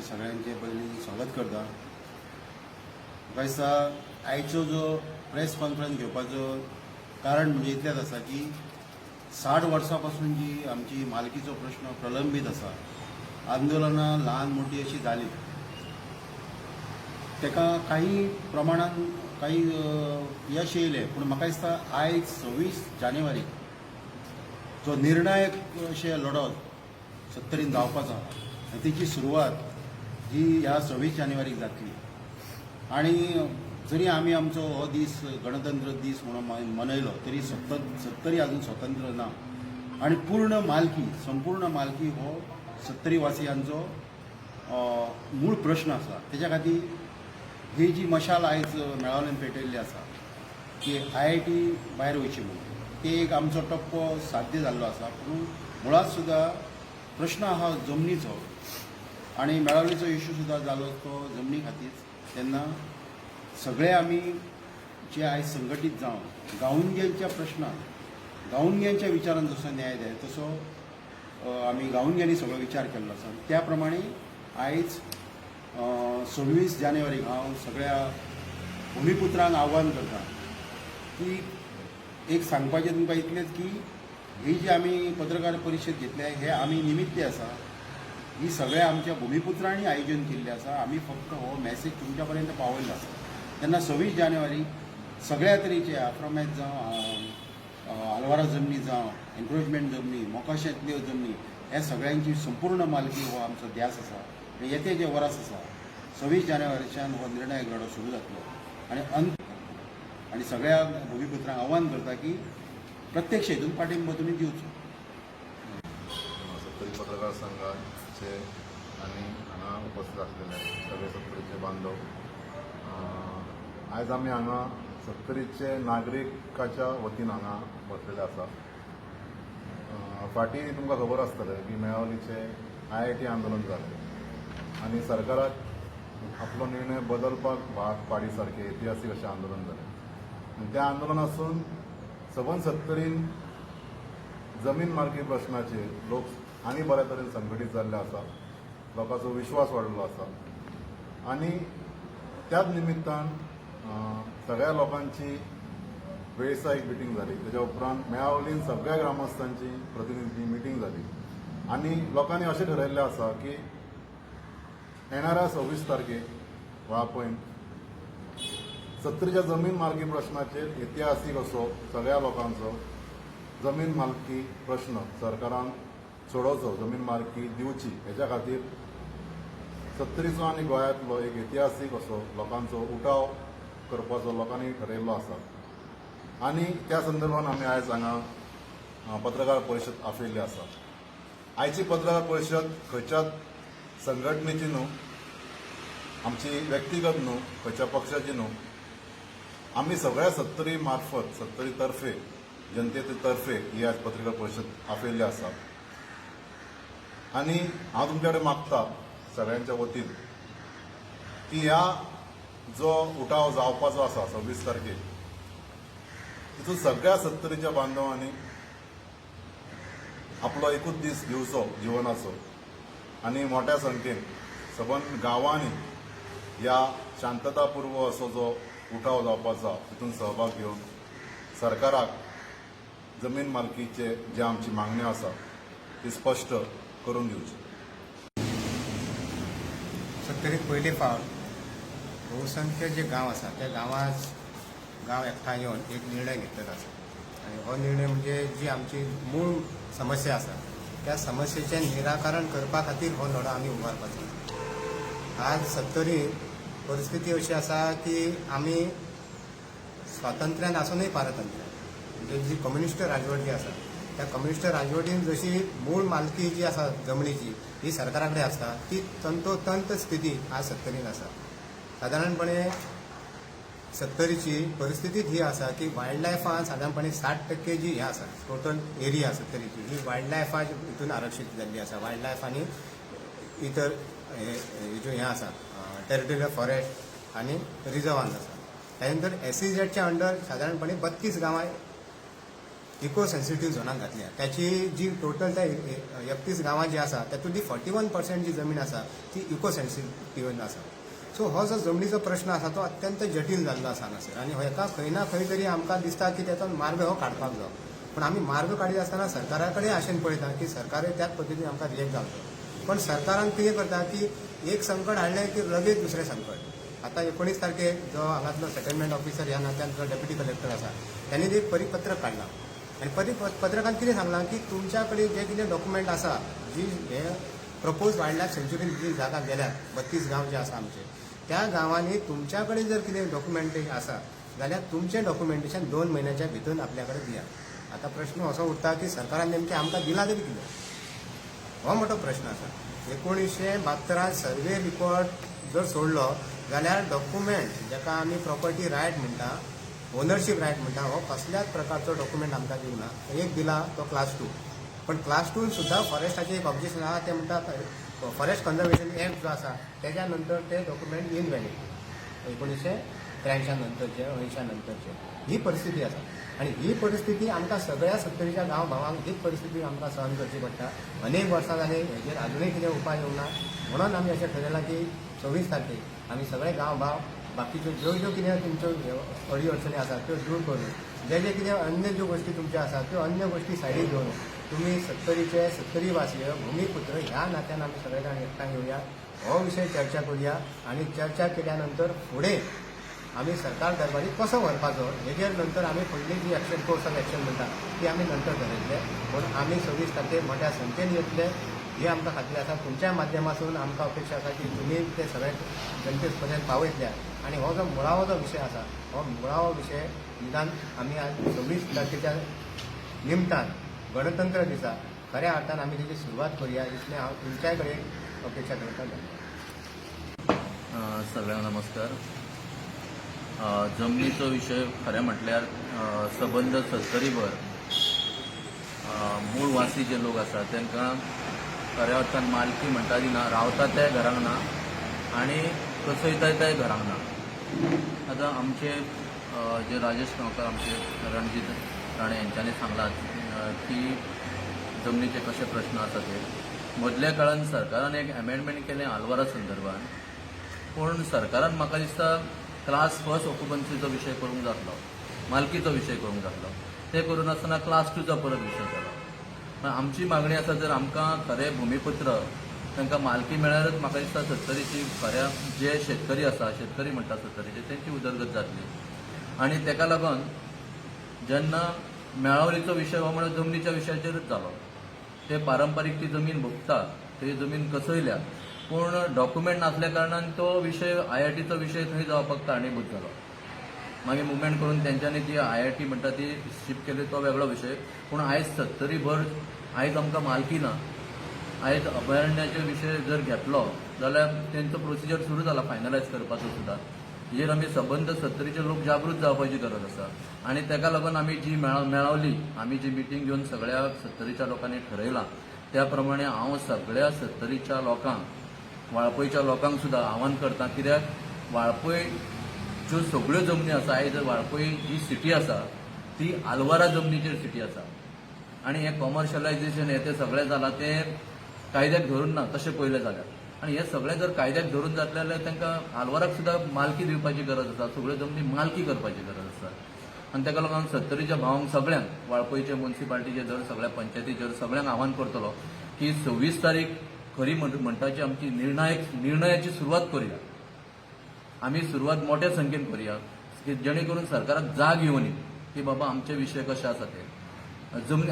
सगळ्यांचे पयलीं स्वागत करता। म्हाका दिसता आयचो जो प्रेस कॉन्फरन्स घेवपाचो कारण म्हणजे इतलेंच आसा की 60 वर्सां पासून जी आमची मालकीचो प्रश्न प्रलंबीत आसा, आंदोलनां ल्हान मोठी अशी जाली, तेका काही प्रमाणात काही यश येयलें, पूण म्हाका दिसता आयज 26 जानेवारी जो निर्णायक अशें लढत सत्तरीन जावपाचो आनी तेची सुरवात ही ह्या 26 जानेवारीक जातली। आनी जरी आमी आमचो हो दीस गणतंत्र दीस म्हणून मनयलो तरी सत्तरी अजून स्वतंत्र ना आनी संपूर्ण मालकी हो सत्तरी वासियांचो मूळ प्रश्न आसा। तेच्या खातीर ही जी मशाल आयज मेळावल्यांत पेटयल्ली आसा की IIT भायर वयची म्हणून, ते एक आमचो टप्पो साध्य जाल्लो आसा। पूण मुळात सुद्दां प्रश्न आहा जमनीचो आनी मेळावलेचो इश्यू सुद्दां जालो तो जमनी खातीर। तेन्ना सगळे आमी जे आयज संघटीत जावन गांवगिऱ्यांच्या प्रश्नांक गांवगिऱ्यांच्या विचारांक जसो न्याय जाय तसो आमी गांवगिऱ्यांनी सगळो विचार केल्लो आसा। त्या प्रमाणे आयज 26 जानेवारीक हांव सगळ्या भुमिपुत्रांक आव्हान करता की एक सांगपाचें तुमकां इतलेंच की ही जी आमी पत्रकार परिशद घेतल्या हे आमी निमित्ते आसा, ही सगळ्या आमच्या भुमिपुत्रांनी आयोजन केल्ली आसा। आमी फक्त हो मॅसेज तुमच्या पर्यंत पावयल्लो आसा। तेन्ना 26 जानेवारी सगळ्या तरेचे आफ्रोमॅच जावं, आलवारा जमनी जावं, एन्क्रोचमेंट जमनी, मोकाशांतल्यो जमनी, ह्या सगळ्यांची संपूर्ण मालकी हो आमचो ध्यास आसा। येते जे वर्स आसा 26 जानेवारीच्यान हो निर्णायक लढो सुरू जातलो आनी सगळ्या भुमिपुत्रांक आव्हान करता की प्रत्यक्ष हितून पाठिंबो तुमी दिवचो। सत्तरी पत्रकार संघाचे आनी हांगा उपस्थित आसलेले सगळे सत्तरीचे बांधव, आयज आमी हांगा सत्तरीचे नागरिकाच्या वतीन हांगा बसलेले आसा। फाटीं तुमकां खबर आसतलें की मेळावलीचे IIT आंदोलन जालें आनी सरकाराक आपलो निर्णय बदलपाक भाग पाडी सारकें इतिहासीक अशें आंदोलन जालें। आनी त्या आंदोलनासून सबंद सत्तरीन जमीन मालकी प्रश्नाचेर लोक आनी बऱ्या तरेन संघटीत जाल्ले आसा, लोकांचो विश्वास वाडलो आसा आनी त्याच निमित्तान सगळ्या लोकांची वेळसायीक मिटींग जाली। तेच्या उपरांत मेळावलीन सगळ्या ग्रामस्थांची प्रतिनिधी मिटींग जाली आनी लोकांनी अशें ठरयल्लें आसा की येणाऱ्या 26 तारखेक वा पळय सत्तरीच्या जमीन मालकी प्रश्नाचेर इतिहासीक असो सगळ्या लोकांचो जमीन मालकी प्रश्न सरकारान सोडोवचो, जमीन मालकी दिवची, हेच्या खातीर सत्तरीचो आनी गोंयांतलो एक इतिहासीक असो लोकांचो उठाव करपाचो लोकांनी ठरयल्लो आसा। आनी त्या संदर्भान आमी आयज हांगा पत्रकार परिशद आफयल्ली आसा। आयची पत्रकार परिशद खंयच्याच संघटनेची न्हू, आमची व्यक्तिगत न्हू, खंयच्या पक्षाची न्हू, आमी सगळ्या सत्तरी मार्फत सत्तरी तर्फे जनते तर्फे ही आज पत्रकार परिशद आफयल्ली आसा। आनी हांव तुमचे कडेन मागता सगळ्यांच्या वतीन की ह्या जो उठाव जावपाचो आसा 26 तारखेक, तितून सगळ्या सत्तरीच्या बांधवांनी आपलो एकूच दीस घेवचो जिवनाचो आनी मोठ्या संख्येन सबंद गांवांनी ह्या शांततापूर्व असो जो उठाव जावपाचो तितून सहभाग घेवन सरकाराक जमीन मालकीचे जे आमची मागण्यो आसा ती स्पश्ट करून दिवची। सत्तरीक पयली फावट बहुसंख्य जे गांव आसा त्या गांव एकठांय येवन एक निर्णय घेतलेलो आसा आनी हो निर्णय म्हणजे जी आमची मूळ समस्या आसा त्या समस्येचें निराकरण करपा खातीर हो लढो आमी उबारपाचो। आज सत्तरी परिस्थिती अशी आसा की आमी स्वातंत्र्यान आसूनय पारतंत्र्यान म्हणजे जी कम्युनिस्ट राजवट जी आसा त्या कम्युनिस्ट राजवटीन जशी मूळ मालकी जी आसा जमनीची ही सरकारा कडेन आसता ती तंतोतंत स्थिती आज सत्तरीन आसा। सादारणपणे सत्तरीची परिस्थिती ही आसा की वायल्ड लायफान सादारणपणे 60% जी हे आसा टोटल एरिया सत्तरीची ही वायल्ड लायफा हितून आरक्षीत जाल्ली आसा। वायल्ड लायफ आनी इतर ज्यो हे आसा टेरिटोरियल फॉरेस्ट आनी रिजर्वान आसा। त्यानंतर SEZच्या अंडर सादारणपणे 32 गांवां इको सेन्सिटिव्ह झोनाक घातल्या. त्याची जी टोटल त्या 31 गांवां जी आसा तातूंतली 41% जी जमीन आसा ती इको सेन्सिटिव्ह आसा. सो हो जो जमनीचो प्रश्न आसा तो अत्यंत जटील जाल्लो आसा हांगासर आनी हेका खंय ना खंय तरी आमकां दिसता की तेचो मार्ग हो काडपाक जाय. पण आमी मार्ग काडीत आसतना सरकारा कडेन आशेन पळयता की सरकारूय त्याच पद्दतीन आमकां रिएक्ट जावचो. पण सरकारान कितें करता की एक संकट हाडलें की लगेच दुसरें संकट. आता 19 तारखेक जो हांगातलो सेटलमेंट ऑफिसर ह्या नात्यान जो डेप्युटी कलेक्टर आसा त्यांनी एक परिपत्रक काडलां आनी परिपत्रकान कितें सांगलां की तुमच्या कडेन जे कितें डॉक्युमेंट आसा जी हे प्रपोज वायल्ड लायफ सेंच्युरीन जी जागा गेल्यात 32 गांव जे आसा आमचे त्या गांवांनी तुमच्या कडेन जर कितें डॉक्युमेंटेशन आसा जाल्यार तुमचें डॉक्युमेंटेशन 2 म्हयन्याच्या भितर आपल्या कडेन दिया. आता प्रश्न असो उरता की सरकारान नेमकें आमकां दिला तरी कितें हो मोठो प्रश्न आसा. 1972 सर्वे रिकॉर्ड जर सोडलो जाल्यार डॉक्युमेंट जाका आमी प्रॉपर्टी रायट म्हणटा ओनरशीप रायट म्हणटा हो कसल्याच प्रकारचो डॉक्युमेंट आमकां दिवं ना. एक दिला तो क्लास 2 पण क्लास 2 सुद्दां फॉरेस्टाचें एक ऑब्जेक्शन आहा ते म्हणटा फॉरेस्ट कन्झर्वेशन एक्ट जो आसा तेज्या नंतर ते डॉक्युमेंट इनवॅलिड 1983 नंतरचे 80 नंतरचे ही परिस्थिती आसा. आणि ही परिस्थिती आमकां सगळ्या 70च्या गांव भावांक हीच परिस्थिती आमकां सहन करची पडटा. अनेक वर्सां जाली हेजेर अजुनूय कितें उपाय येवंक ना. म्हणून आमी अशें ठरयलां की 24 तारखेक आमी सगळे गांव भाव बाकीच्यो ज्यो कितें तुमच्यो अडी अडचणी आसात त्यो दूर करून जे कितें अन्य ज्यो गोष्टी तुमच्यो आसात त्यो अन्य गोष्टी सायडीक घेवन तुम्ही 70 वासीय भूमिपुत्र ह्या नात्यान आमी सगळे जाण एकठांय येवया. हो विशय चर्चा करूया आणि चर्चा केल्या नंतर फुडें आमी सरकार दरबारी कसो व्हरपाचो हेजेर नंतर आमी फुडली जी एक्शन कोर्स ऑफ एक्शन म्हणटा ती आमी नंतर ठरयतले. पूण आमी 26 तारखेक मोठ्या संख्येन येतले ही आमकां खात्री आसा. तुमच्या माध्यमातून आमकां अपेक्षा आसा की तुमी ते सगळे जनते पर्यंत पावयतल्या आणि हो जो मुळावो जो विशय आसा हो मुळावो विशय निदान आमी आज 26 तारखेच्या निमतान गणतंत्र दिसा खऱ्या अर्थान आमी तेजी सुरवात करूया इतलें हांव तुमच्याय कडेन अपेक्षा करतां. सगळ्यांना नमस्कार. जमनीचो विशय खरें म्हटल्यार सबंद 70 भर मूळ वासी जे लोक आसा तांकां खऱ्या अर्थान मालकी म्हणटा ती ना, रावता ते घरांक ना आनी कसयताय ते घरांक ना. आतां आमचे जे राजेश गांवकार आमचे रणजीत राणे यांच्यानी सांगलात की जमनीचे कशे प्रश्न आसा ते. मदल्या काळान सरकारान एक अमेंडमेंट केलें आलवारा संदर्भान. पूण सरकारान म्हाका दिसता क्लास 1 ऑक्युपन्सीचो विशय करूंक जातलो, मालकीचो विशय करूंक जातलो. ते करून नासतना क्लास 2चो परत विशय जालो. आमची मागणी आसा जर आमकां खरे भूमिपुत्र तांकां मालकी मेळ्ळ्यारच म्हाका दिसता 70ची खऱ्या जे शेतकरी आसा शेतकरी म्हणटा 70चे तेंची उदरगत जातली. आनी तेका लागून जेन्ना मेळावलीचो विशय हो म्हणल्यार जमनीच्या विशयाचेरच जालो. ते पारंपारीक ती जमीन भोगता, ती जमीन कसयल्या पूण डॉक्युमेंट नासल्या कारणान तो विशय IITचो विशय थंय जावपाक कारणीभूत जालो. मागीर मुवमेंट करून तेंच्यांनी ती IIT म्हणटा ती शिफ्ट केली तो वेगळो विशय. पूण आयज 70 भर आयज आमकां मालकी ना. आयज अभयारण्याचे विशय जर घेतलो जाल्यार तेंचो प्रोसिजर सुरू जाला फायनलायज करपाचो सुद्दां. हेजेर आमी सबंद 70चे लोक जागृत जावपाची गरज आसा. आनी तेका लागून आमी जी मेळावली आमी जी मिटींग घेवन सगळ्या 70च्या लोकांनी ठरयलां त्या प्रमाणे हांव सगळ्या 70च्या लोकांक वाळपयच्या लोकांक सुद्दां आव्हान करता. कित्याक वाळपय ज्यो सगळ्यो जमनी आसा आयज वाळपय जी सिटी आसा ती आलवारा जमनीचेर सिटी आसा आनी हें कॉमर्शलायजेशन हें तें सगळें जालां तें कायद्याक धरून ना तशें पयलें जाल्यार. आनी हें सगळें जर कायद्याक धरून जातलें जाल्यार तांकां आलवाराक सुद्दां मालकी दिवपाची गरज आसा, सगळ्यो जमनी मालकी करपाची गरज आसा. आनी ताका लागून 70च्या भावांक सगळ्यांक वाळपयचे म्युनिसिपालिटीचे जर सगळ्या पंचायतीचे सगळ्यांक आव्हान करतलो की 26 तारीख खरी म्हणटाची आमची निर्णयाची सुरवात करूया. आमी सुरवात मोठ्या संख्येन करूया की जेणे करून सरकाराक जाग येवनी की बाबा आमचे विशय कशे आसा ते. जमनी